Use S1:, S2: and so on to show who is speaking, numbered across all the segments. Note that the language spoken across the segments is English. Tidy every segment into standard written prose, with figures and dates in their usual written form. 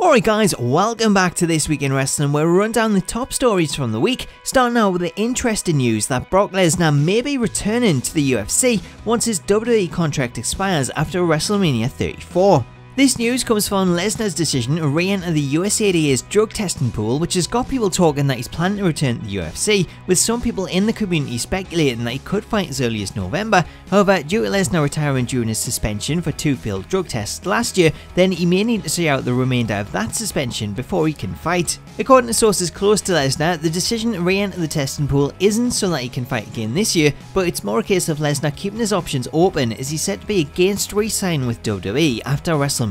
S1: Alright guys, welcome back to This Week in Wrestling, where we run down the top stories from the week, starting out with the interesting news that Brock Lesnar may be returning to the UFC once his WWE contract expires after WrestleMania 34. This news comes from Lesnar's decision to re-enter the USADA's drug testing pool, which has got people talking that he's planning to return to the UFC, with some people in the community speculating that he could fight as early as November. However, due to Lesnar retiring during his suspension for 2 failed drug tests last year, then he may need to see out the remainder of that suspension before he can fight. According to sources close to Lesnar, the decision to re-enter the testing pool isn't so that he can fight again this year, but it's more a case of Lesnar keeping his options open, as he's said to be against re-signing with WWE after WrestleMania.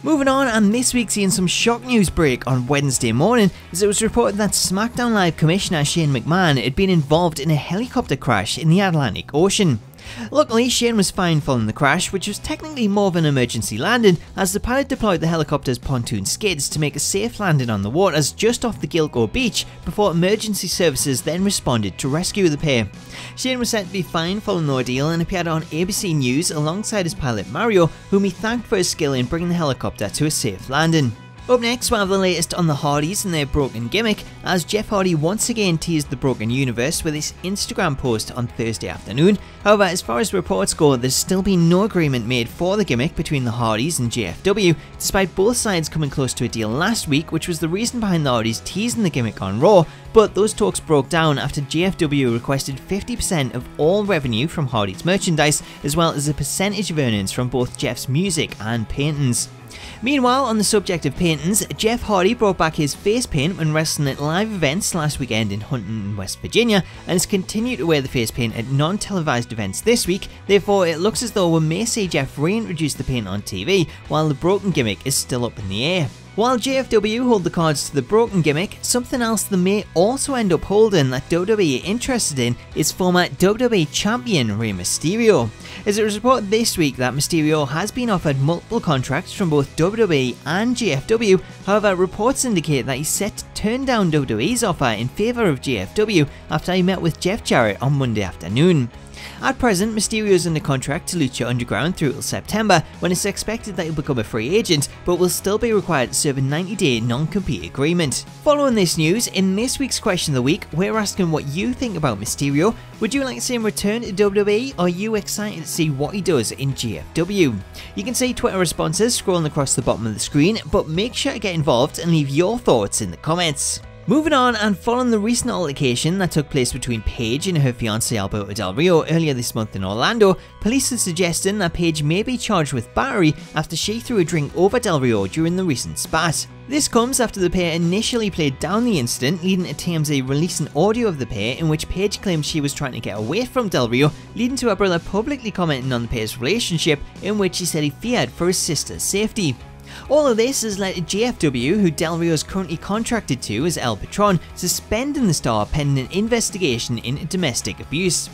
S1: Moving on, and this week seeing some shock news break on Wednesday morning, as it was reported that SmackDown Live Commissioner Shane McMahon had been involved in a helicopter crash in the Atlantic Ocean. Luckily, Shane was fine following the crash, which was technically more of an emergency landing, as the pilot deployed the helicopter's pontoon skids to make a safe landing on the waters just off the Gilgo beach, before emergency services then responded to rescue the pair. Shane was said to be fine following the ordeal and appeared on ABC News alongside his pilot Mario, whom he thanked for his skill in bringing the helicopter to a safe landing. Up next, we'll have the latest on the Hardys and their broken gimmick, as Jeff Hardy once again teased the broken universe with his Instagram post on Thursday afternoon. However, as far as reports go, there's still been no agreement made for the gimmick between the Hardys and JFW, despite both sides coming close to a deal last week, which was the reason behind the Hardys teasing the gimmick on Raw, but those talks broke down after JFW requested 50% of all revenue from Hardy's merchandise, as well as a percentage of earnings from both Jeff's music and paintings. Meanwhile, on the subject of paintings, Jeff Hardy brought back his face paint when wrestling at live events last weekend in Huntington, West Virginia, and has continued to wear the face paint at non-televised events this week. Therefore, it looks as though we may see Jeff reintroduce the paint on TV, while the broken gimmick is still up in the air. While JFW hold the cards to the broken gimmick, something else they may also end up holding that WWE are interested in is former WWE Champion Rey Mysterio, as it was reported this week that Mysterio has been offered multiple contracts from both WWE and JFW. However, reports indicate that he's set to turn down WWE's offer in favour of JFW after he met with Jeff Jarrett on Monday afternoon. At present, Mysterio is under contract to Lucha Underground through till September, when it's expected that he'll become a free agent, but will still be required to serve a 90-day non-compete agreement. Following this news, in this week's question of the week, we're asking what you think about Mysterio. Would you like to see him return to WWE, or are you excited to see what he does in JFW? You can see Twitter responses scrolling across the bottom of the screen, but make sure to get involved and leave your thoughts in the comments. Moving on, and following the recent altercation that took place between Paige and her fiancé Alberto Del Rio earlier this month in Orlando, police are suggesting that Paige may be charged with battery after she threw a drink over Del Rio during the recent spat. This comes after the pair initially played down the incident, leading to TMZ releasing audio of the pair in which Paige claimed she was trying to get away from Del Rio, leading to her brother publicly commenting on the pair's relationship, in which he said he feared for his sister's safety. All of this has led to JFW, who Del Rio is currently contracted to as El Patron, suspending the star pending an investigation into domestic abuse.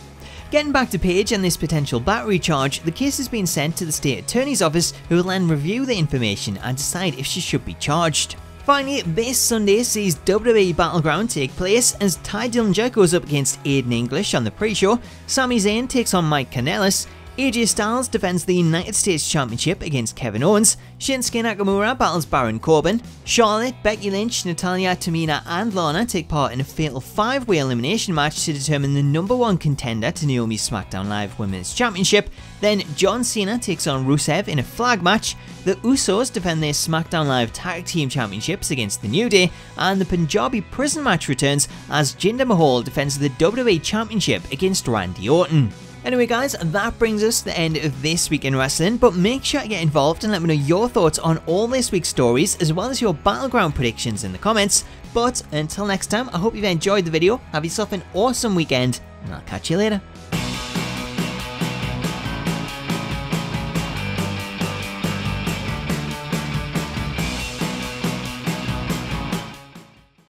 S1: Getting back to Paige and this potential battery charge, the case has been sent to the state attorney's office, who will then review the information and decide if she should be charged. Finally, this Sunday sees WWE Battleground take place as Ty Dillinger goes up against Aiden English on the pre-show, Sami Zayn takes on Mike Kanellis, AJ Styles defends the United States Championship against Kevin Owens, Shinsuke Nakamura battles Baron Corbin, Charlotte, Becky Lynch, Natalya, Tamina and Lana take part in a fatal 5-way elimination match to determine the #1 contender to Naomi's SmackDown Live Women's Championship. Then John Cena takes on Rusev in a flag match, the Usos defend their SmackDown Live Tag Team Championships against the New Day, and the Punjabi prison match returns as Jinder Mahal defends the WWE Championship against Randy Orton. Anyway guys, that brings us to the end of This Week in Wrestling, but make sure to get involved and let me know your thoughts on all this week's stories, as well as your Battleground predictions in the comments. But until next time, I hope you've enjoyed the video, have yourself an awesome weekend, and I'll catch you later.